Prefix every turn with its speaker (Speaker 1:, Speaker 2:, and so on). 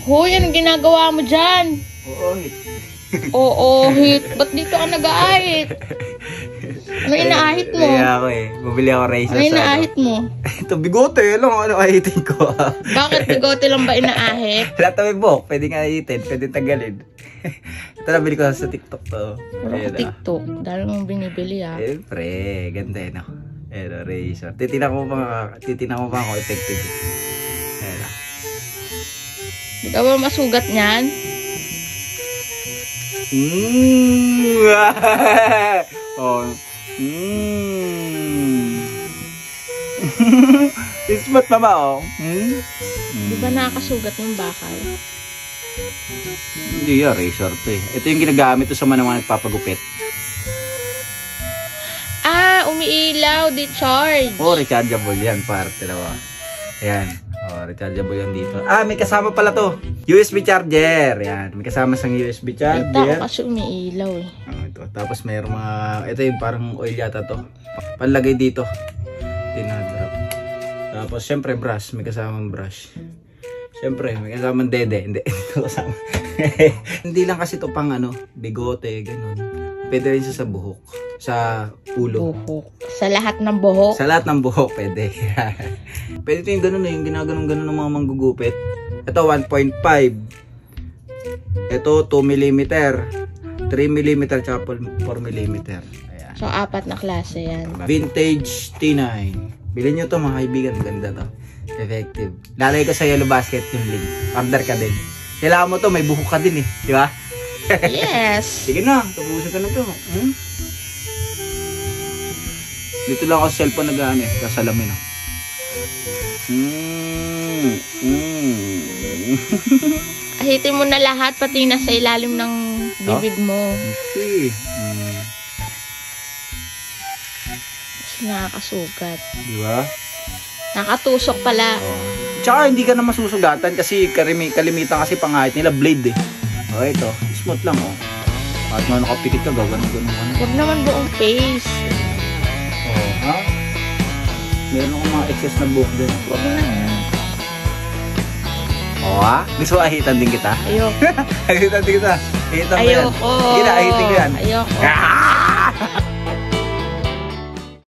Speaker 1: Hoy, anong ginagawa mo dyan?
Speaker 2: Oo, hit.
Speaker 1: Oo, hit. Ba't dito ka nag-aahit? Ano inaahit mo?
Speaker 2: Kaya ako eh. Bumili ako razor
Speaker 1: Ano inaahit mo?
Speaker 2: Ito, bigote. Ano ahitin ko?
Speaker 1: Bakit bigote lang ba inaahit?
Speaker 2: Wala ito may buhok. Pwede nga ahitin. Pwede tagalin. Ito nabili ko sa TikTok to.
Speaker 1: Puro ka TikTok. Dahil mong binibili ah.
Speaker 2: Siyempre, ganda yun ako. Ayan o, razor. Titinan mo pa ako effective. Ayan o.
Speaker 1: Di ka ba masugat niyan?
Speaker 2: Oh. Ismat pa ba oh?
Speaker 1: Di ba nakakasugat yung bakal?
Speaker 2: Hindi yan, razor to eh. Ito yung ginagamit to sa mga nagpapagupit.
Speaker 1: Ah, umiilaw, di-charge.
Speaker 2: Oh, rechargeable yan, parte dalawa. Ayan. Oh, rechargeable yan dito. Ah, may kasama pala to. USB charger. Yan, may kasama sang USB charger.
Speaker 1: Kita ko kasi umiilaw eh.
Speaker 2: Oh, ito. Tapos mayroong mga, ito yung parang oil yata to. Panlagay dito. Tinadrop. Tapos syempre brush, may kasamang brush. Syempre, may kasamang dede. Hindi, ito kasama. Hindi lang kasi to pang ano, bigote, ganun. Pwede rin siya sa buhok. Sa ulo.
Speaker 1: Buhok. Sa lahat ng buhok?
Speaker 2: Sa lahat ng buhok, pwede. Pwede ito yung ganun yung ginaganon-ganon ng mga manggugupit. Ito, 1.5. Ito, 2mm. 3mm, tsaka 4mm. Ayan.
Speaker 1: So, 4 na klase yan.
Speaker 2: Vintage T9. Bilhin nyo to mga kaibigan. Ganda to. Effective. Lalagay ko sa yellow basket yung link. Order ka din. Kailangan mo to, may buhok ka din eh. Di ba?
Speaker 1: Yes.
Speaker 2: Sige na, tapusin ka na to. Dito lang ako sa cellphone nag-ano eh, kasalamin oh.
Speaker 1: Ahitin mo na lahat, pati nasa ilalim ng bibig mo.
Speaker 2: Okay.
Speaker 1: Kasi nakakasugat.
Speaker 2: Di ba?
Speaker 1: Nakatusok pala.
Speaker 2: Tsaka hindi ka na masusugatan kasi kalimitan kasi pangahit nila blade eh. Oh, ito. Smooth lang oh. At nga nakapikit ka, gano'n.
Speaker 1: Huwag naman buong face.
Speaker 2: Oh, ha? Meron akong mga excess na buhok din.
Speaker 1: Huwag na yan.
Speaker 2: Oh, ha? Gusto mo ahitan din kita?
Speaker 1: Ayoko.
Speaker 2: Ahitan din kita. Ahitan mo yan.
Speaker 1: Ayoko.
Speaker 2: Sige na, ahitin ko yan.
Speaker 1: Ayoko.
Speaker 2: Ah!